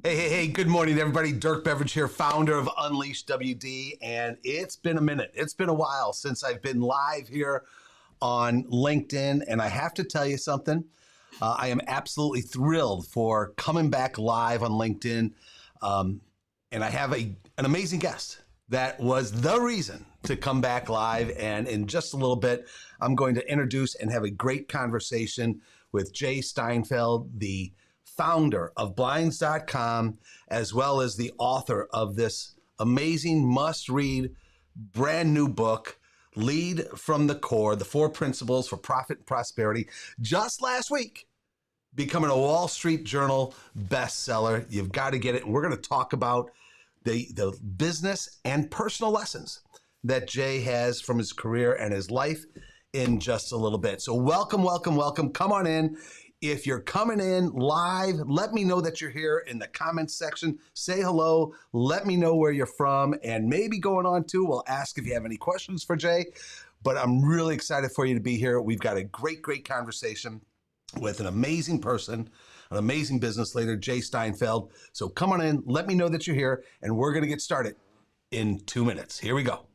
Hey, good morning, everybody. Dirk Beveridge here, founder of Unleash WD, and it's been a minute. It's been a while since I've been live here on LinkedIn, and I have to tell you something. I am absolutely thrilled for coming back live on LinkedIn, and I have an amazing guest that was the reason to come back live, and in just a little bit, I'm going to introduce and have a great conversation with Jay Steinfeld, the founder of blinds.com, as well as the author of this amazing must-read brand new book, Lead from the Core, the 4 Principles for Profit and Prosperity. Just last week, becoming a Wall Street Journal bestseller. You've got to get it. And we're going to talk about the business and personal lessons that Jay has from his career and his life in just a little bit. So welcome. Come on in. If you're coming in live, let me know that you're here in the comments section. Say hello. Let me know where you're from. And maybe going on too, we'll ask if you have any questions for Jay. But I'm really excited for you to be here. We've got a great conversation with an amazing person, an amazing business leader, Jay Steinfeld. So come on in. Let me know that you're here. And we're going to get started in 2 minutes. Here we go.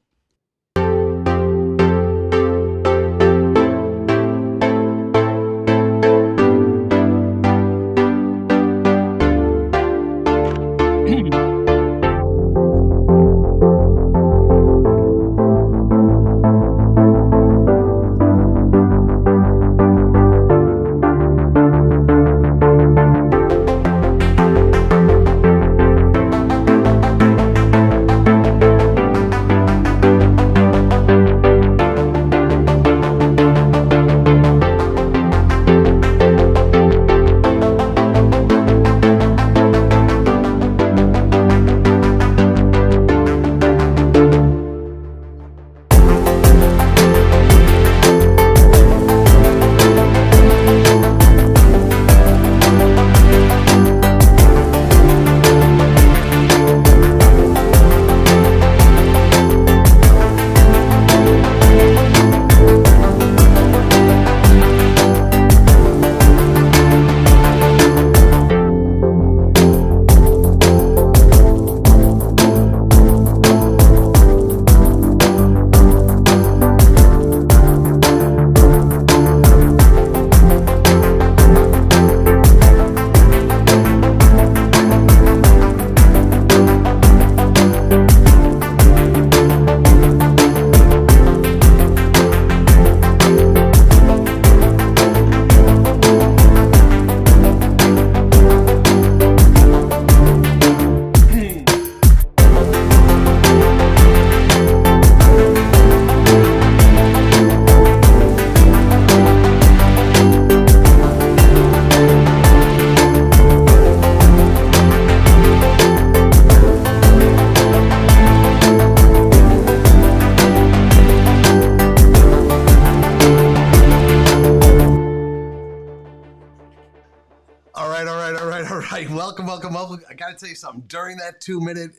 Welcome. I got to tell you something. During that 2-minute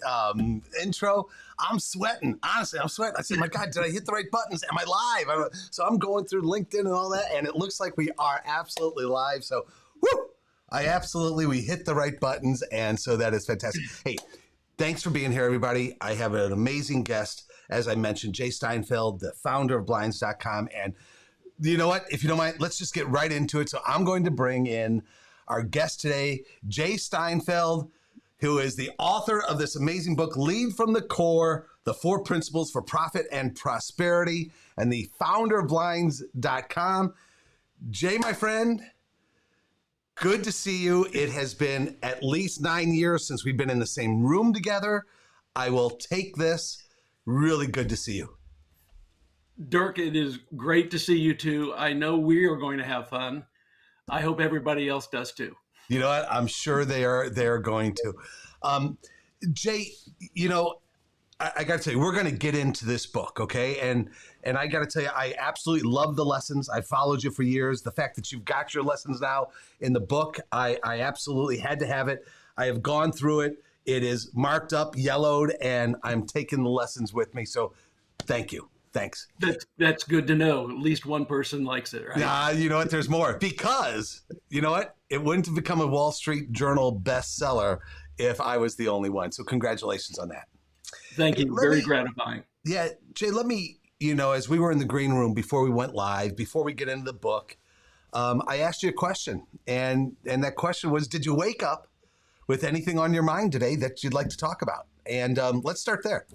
intro, I'm sweating. Honestly, I'm sweating. I said, my God, did I hit the right buttons? Am I live? So I'm going through LinkedIn and all that, and it looks like we are absolutely live. So, we hit the right buttons, and so that is fantastic. Hey, thanks for being here, everybody. I have an amazing guest, as I mentioned, Jay Steinfeld, the founder of blinds.com. And you know what? If you don't mind, let's just get right into it. So I'm going to bring in our guest today, Jay Steinfeld, who is the author of this amazing book, Lead from the Core, the 4 Principles for Profit and Prosperity, and the founder of blinds.com. Jay, my friend, good to see you. It has been at least 9 years since we've been in the same room together. I will take this. Really good to see you. Dirk, it is great to see you too. I know we are going to have fun. I hope everybody else does too. You know what? I'm sure they are going to. Jay, you know, I got to tell you, we're going to get into this book, okay? And I got to tell you, I absolutely love the lessons. I followed you for years. The fact that you've got your lessons now in the book, I absolutely had to have it. I have gone through it. It is marked up, yellowed, and I'm taking the lessons with me. So thank you. Thanks. That's good to know. At least one person likes it, right? Nah, you know what? There's more, because you know what? It wouldn't have become a Wall Street Journal bestseller if I was the only one. So congratulations on that. Thank Hey, you. Very gratifying. yeah, Jay, let me, as we were in the green room before we went live, before we get into the book, I asked you a question, and that question was, did you wake up with anything on your mind today that you'd like to talk about? And let's start there.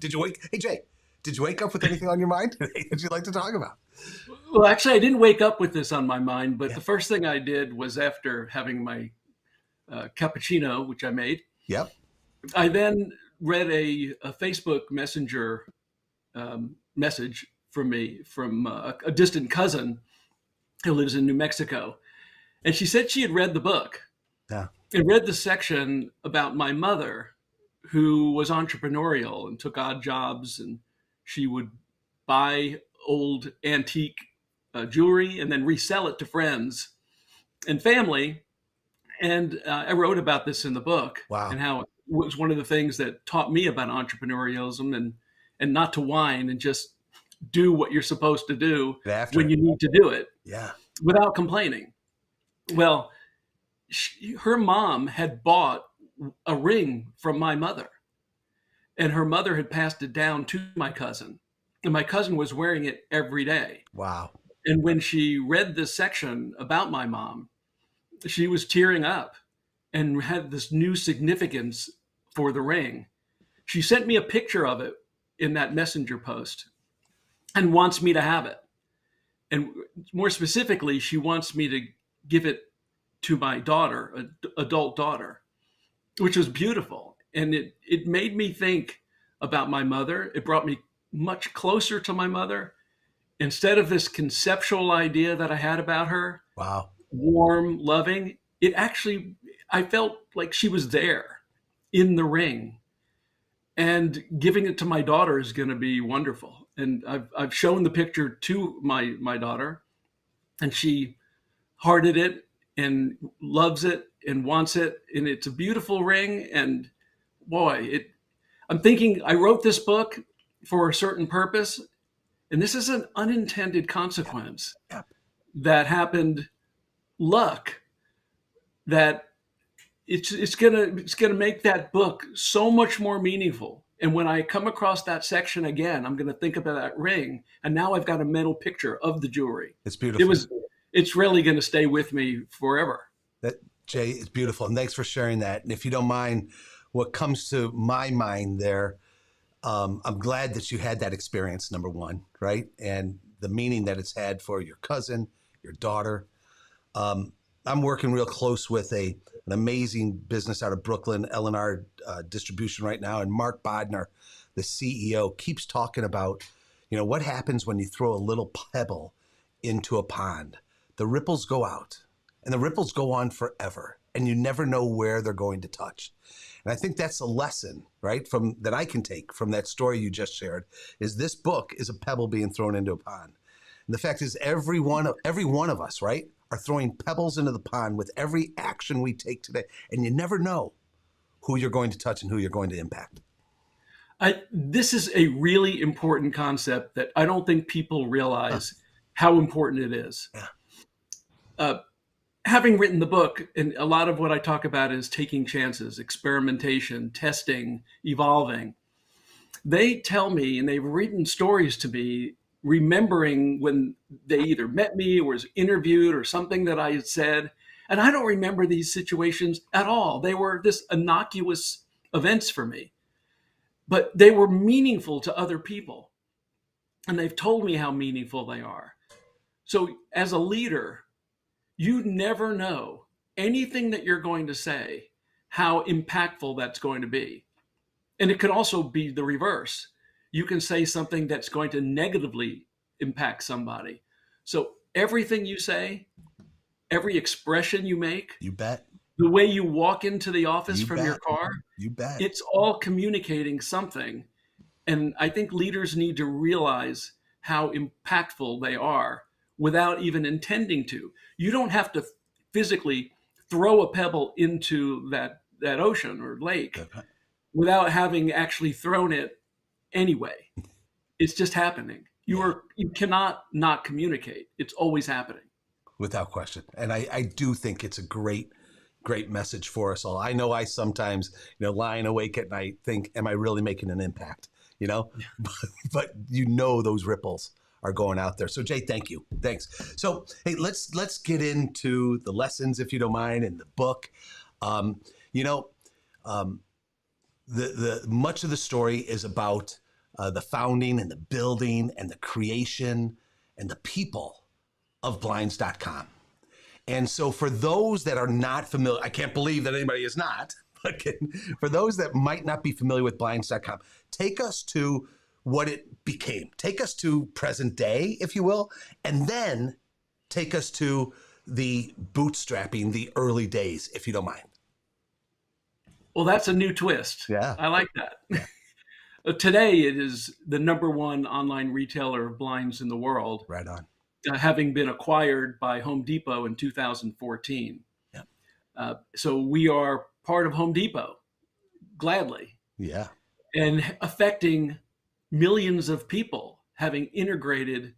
Hey, Jay, did you wake up with anything on your mind today that you'd like to talk about? Well, actually, I didn't wake up with this on my mind, but Yeah. the first thing I did was, after having my cappuccino, which I made, Yep. I then read a Facebook Messenger message from a distant cousin who lives in New Mexico. And she said she had read the book Yeah. and read the section about my mother, who was entrepreneurial and took odd jobs, and she would buy old antique jewelry and then resell it to friends and family. And I wrote about this in the book. Wow. And how it was one of the things that taught me about entrepreneurialism, and not to whine and just do what you're supposed to do when you need to do it. Yeah. Without complaining. Well, her mom had bought a ring from my mother, and her mother had passed it down to my cousin, and my cousin was wearing it every day. Wow. And when she read this section about my mom, she was tearing up and had this new significance for the ring. She sent me a picture of it in that messenger post and wants me to have it. And more specifically, she wants me to give it to my daughter, an adult daughter, which was beautiful. And it made me think about my mother. It brought me much closer to my mother. Instead of this conceptual idea that I had about her, Wow. warm, loving, I felt like she was there in the ring. And giving it to my daughter is going to be wonderful. And I've shown the picture to my daughter, and she hearted it and loves it and wants it. And it's a beautiful ring. And boy, I'm thinking I wrote this book for a certain purpose. And this is an unintended consequence that happened, luck, that it's gonna make that book so much more meaningful. And when I come across that section again, I'm gonna think about that ring, and now I've got a mental picture of the jewelry. It's beautiful. It's really gonna stay with me forever. Jay, it's beautiful, and thanks for sharing that. And if you don't mind, what comes to my mind there, I'm glad that you had that experience, number one, right? And the meaning that it's had for your cousin, your daughter. I'm working real close with an amazing business out of Brooklyn, L&R Distribution right now. And Mark Bodner, the CEO, keeps talking about, what happens when you throw a little pebble into a pond. The ripples go out, and the ripples go on forever, and you never know where they're going to touch. And I think that's a lesson, right, that I can take from that story you just shared, is this book is a pebble being thrown into a pond. And the fact is, every one of us, right, are throwing pebbles into the pond with every action we take today. And you never know who you're going to touch and who you're going to impact. This is a really important concept that I don't think people realize how important it is. Yeah. Having written the book, and a lot of what I talk about is taking chances, experimentation, testing, evolving. They tell me, and they've written stories to me, remembering when they either met me or was interviewed or something that I had said. And I don't remember these situations at all. They were just innocuous events for me, but they were meaningful to other people. And they've told me how meaningful they are. So as a leader, you never know anything that you're going to say, how impactful that's going to be. And it could also be the reverse. You can say something that's going to negatively impact somebody. So everything you say, every expression you make, You bet. the way you walk into the office from your bet. car, You bet. it's all communicating something. And I think leaders need to realize how impactful they are without even intending to. You don't have to physically throw a pebble into that ocean or lake without having actually thrown it anyway. It's just happening. You cannot not communicate. It's always happening. Without question. And I do think it's a great message for us all. I know I sometimes, lying awake at night think, am I really making an impact? But those ripples are going out there. So Jay, thank you. Thanks. So, hey, let's get into the lessons, if you don't mind, in the book. The much of the story is about the founding and the building and the creation and the people of blinds.com. And so for those that are not familiar, I can't believe that anybody is not, but for those that might not be familiar with blinds.com, take us to what it became. Take us to present day, if you will, and then take us to the bootstrapping, the early days, if you don't mind. Well, that's a new twist. Yeah. I like that. Yeah. Today, it is the #1 online retailer of blinds in the world. Right on. Having been acquired by Home Depot in 2014. Yeah. So we are part of Home Depot, gladly. Yeah. And affecting millions of people, having integrated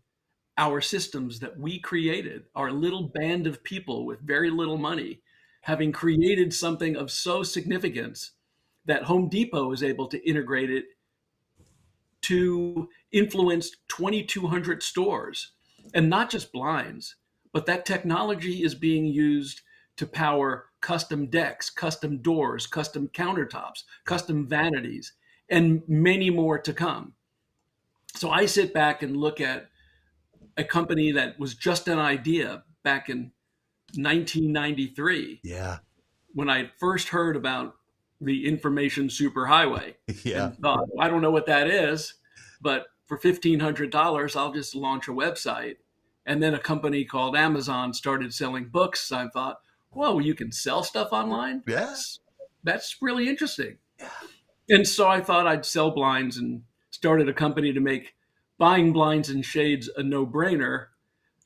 our systems that we created, our little band of people with very little money, having created something of so significance that Home Depot is able to integrate it to influence 2,200 stores. And not just blinds, but that technology is being used to power custom decks, custom doors, custom countertops, custom vanities, and many more to come. So I sit back and look at a company that was just an idea back in 1993. Yeah. When I first heard about the information superhighway. Yeah. And thought, I don't know what that is, but for $1,500, I'll just launch a website. And then a company called Amazon started selling books. I thought, whoa, you can sell stuff online? Yes. That's really interesting. Yeah. And so I thought I'd sell blinds and started a company to make buying blinds and shades a no-brainer,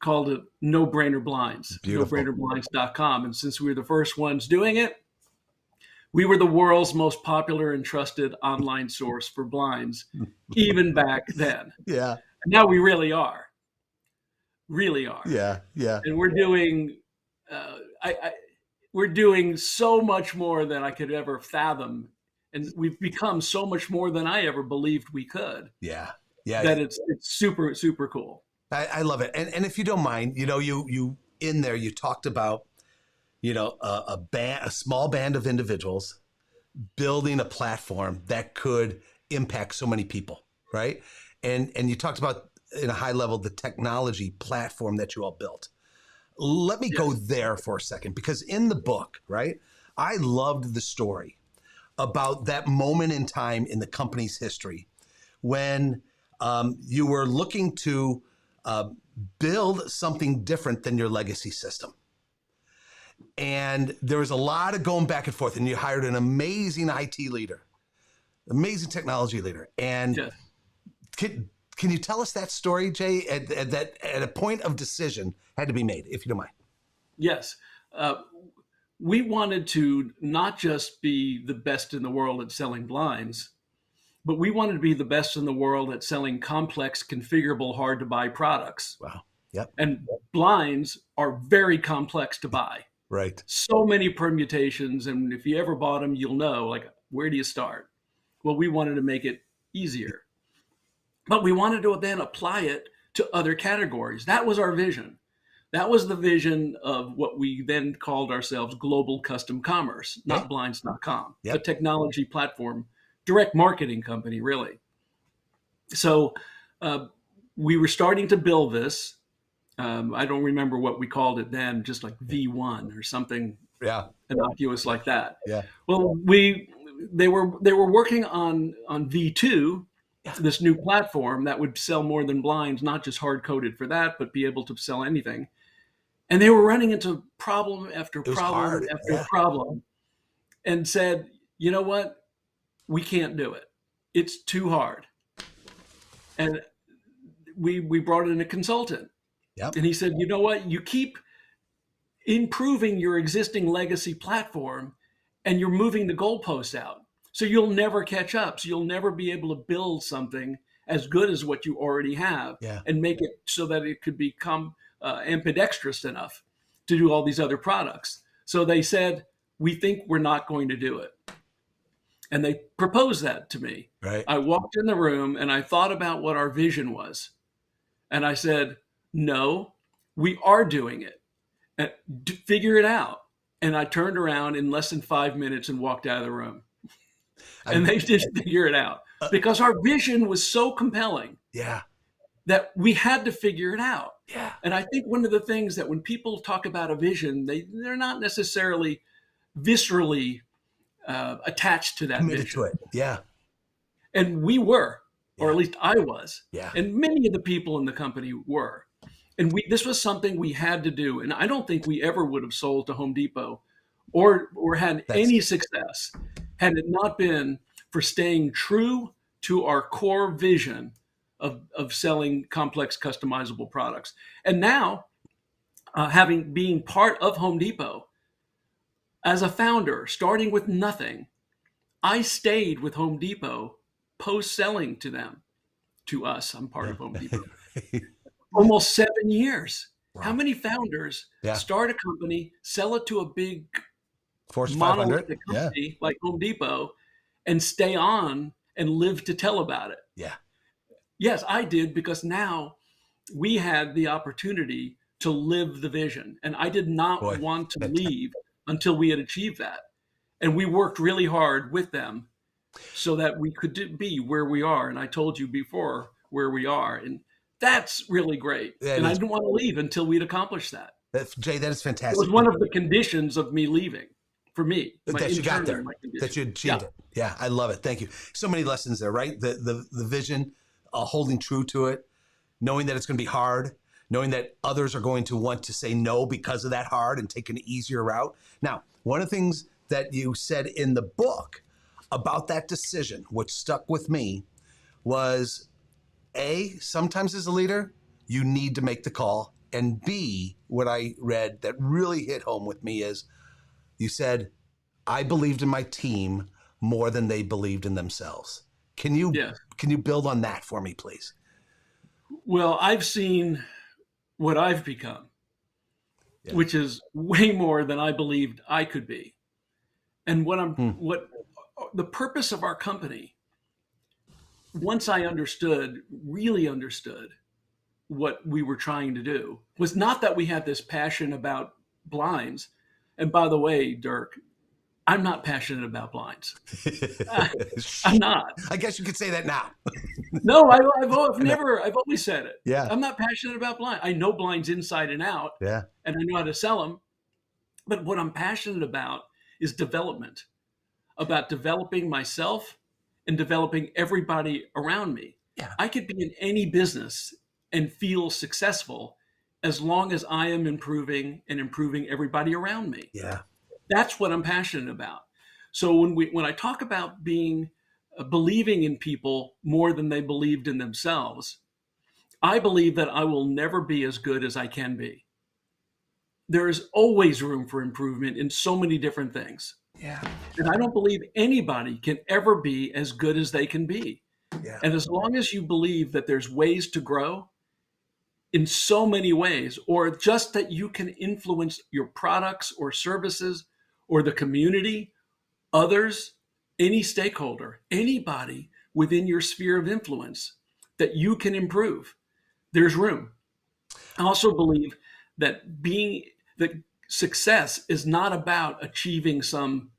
called it No Brainer Blinds, nobrainerblinds.com. And since we were the first ones doing it, we were the world's most popular and trusted online source for blinds, even back then. Yeah. And now we really are. Really are. Yeah. Yeah. And we're doing, we're doing so much more than I could ever fathom. And we've become so much more than I ever believed we could. Yeah. Yeah. That it's super, super cool. I love it. And if you don't mind, you in there, you talked about, a small band of individuals building a platform that could impact so many people, right? And you talked about, in a high level, the technology platform that you all built. Let me go there for a second, because in the book, right, I loved the story about that moment in time in the company's history when you were looking to build something different than your legacy system. And there was a lot of going back and forth, and you hired an amazing IT leader, amazing technology leader. And can you tell us that story, Jay, at a point of decision had to be made, if you don't mind? Yes. We wanted to not just be the best in the world at selling blinds, but we wanted to be the best in the world at selling complex, configurable, hard to buy products. Wow. Yep. And blinds are very complex to buy. Right. So many permutations. And if you ever bought them, you'll know, like, where do you start? Well, we wanted to make it easier. But we wanted to then apply it to other categories. That was our vision. That was the vision of what we then called ourselves Global Custom Commerce, not blinds.com, a technology platform, direct marketing company, really. So we were starting to build this. I don't remember what we called it then, just like V1 or something innocuous like that. Yeah. Well, they were working on V2, this new platform that would sell more than blinds, not just hard coded for that, but be able to sell anything. And they were running into problem after problem after problem, and said, you know what? We can't do it. It's too hard. And we brought in a consultant. Yep. And he said, you know what? You keep improving your existing legacy platform and you're moving the goalposts out. So you'll never catch up. So you'll never be able to build something as good as what you already have, Yeah. and make it so that it could become ambidextrous enough to do all these other products. So they said, we think we're not going to do it. And they proposed that to me. Right. I walked in the room and I thought about what our vision was. And I said, no, we are doing it. And figure it out. And I turned around in less than 5 minutes and walked out of the room. And they just figure it out because our vision was so compelling. Yeah. That we had to figure it out. Yeah. And I think one of the things that when people talk about a vision, they're not necessarily viscerally attached to that Committed vision. to it. Yeah. And we were, or at least I was. Yeah. And many of the people in the company were. And this was something we had to do. And I don't think we ever would have sold to Home Depot or had any success had it not been for staying true to our core vision of selling complex customizable products. And now, being part of Home Depot, as a founder, starting with nothing, I stayed with Home Depot post-selling to us. I'm part of Home Depot. Almost 7 years. Wow. How many founders start a company, sell it to a big Fortune 500 company like Home Depot, and stay on and live to tell about it? Yeah. Yes, I did, because now we had the opportunity to live the vision. And I did not want to leave until we had achieved that. And we worked really hard with them so that we could be where we are. And I told you before where we are. And that's really great. I didn't want to leave until we'd accomplished that. Jay, that is fantastic. It was one of the conditions of me leaving. For me, that you got there, that you achieved it. Yeah, I love it. Thank you. So many lessons there, right? The vision, holding true to it, knowing that it's going to be hard, knowing that others are going to want to say no because of that hard and take an easier route. Now, one of the things that you said in the book about that decision, which stuck with me, was A, sometimes as a leader, you need to make the call. And B, what I read that really hit home with me is, you said, I believed in my team more than they believed in themselves. Can you build on that for me, please? Well, I've seen what I've become, which is way more than I believed I could be. And what the purpose of our company, once I really understood what we were trying to do, was not that we had this passion about blinds. And by the way, Dirk, I'm not passionate about blinds. I'm not. I guess you could say that now. No, I've always said it. Yeah. I'm not passionate about blinds. I know blinds inside and out. Yeah. And I know how to sell them. But what I'm passionate about is development, about developing myself and developing everybody around me. Yeah. I could be in any business and feel successful as long as I am improving and improving everybody around me. Yeah. That's what I'm passionate about. So when I talk about believing in people more than they believed in themselves, I believe that I will never be as good as I can be. There is always room for improvement in so many different things. Yeah. And I don't believe anybody can ever be as good as they can be. Yeah. And as long as you believe that there's ways to grow in so many ways, or just that you can influence your products or services or the community, others, any stakeholder, anybody within your sphere of influence, that you can improve, there's room. I also believe that success is not about achieving some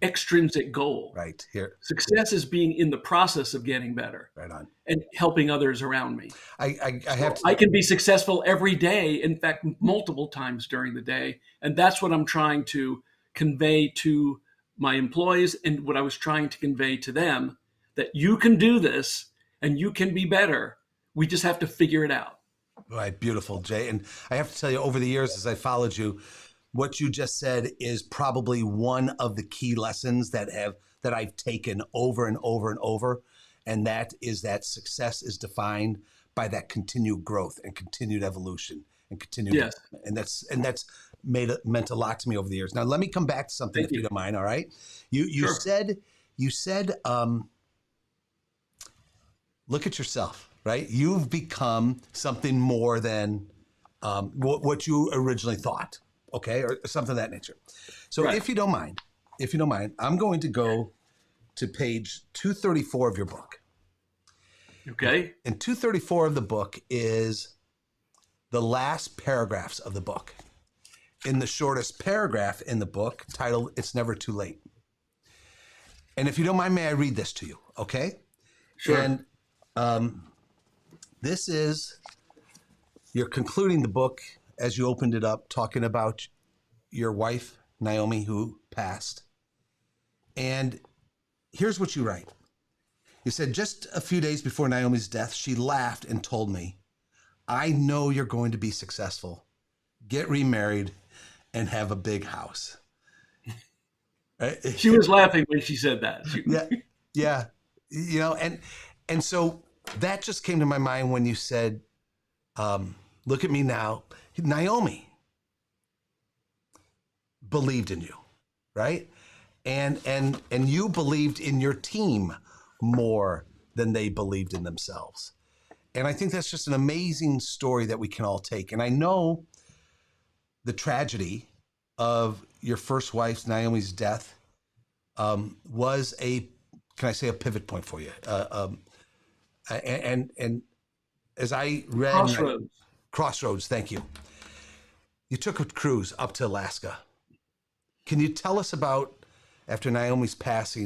extrinsic goal. Right here. Success is being in the process of getting better. Right on. And helping others around me. I can be successful every day, in fact, multiple times during the day. And that's what I'm trying to convey to my employees, and what I was trying to convey to them, that you can do this and you can be better. We just have to figure it out. Right. Beautiful, Jay. And I have to tell you, over the years, as I followed you, what you just said is probably one of the key lessons that I've taken over and over and over. And that is that success is defined by that continued growth and continued evolution and continued. Yes. And that's meant a lot to me over the years. Now, let me come back to something, if you don't mind. All right. You Sure. said look at yourself, right? You've become something more than what you originally thought, okay, or something of that nature. So Right. if you don't mind, I'm going to go to page 234 of your book. Okay. And 234 of the book is the last paragraphs of the book. In the shortest paragraph in the book, titled "It's Never Too Late." And if you don't mind, may I read this to you, okay? Sure. And this is, you're concluding the book as you opened it up, talking about your wife, Naomi, who passed. And here's what you write. You said, just a few days before Naomi's death, she laughed and told me, "I know you're going to be successful. Get remarried and have a big house." She was laughing when she said that. Yeah. You know, and so that just came to my mind when you said, look at me now. Naomi believed in you, right? And you believed in your team more than they believed in themselves. And I think that's just an amazing story that we can all take. And I know the tragedy of your first wife's, Naomi's, death was can I say, a pivot point for you? And as I read... Crossroads, thank you. You took a cruise up to Alaska. Can you tell us about, after Naomi's passing,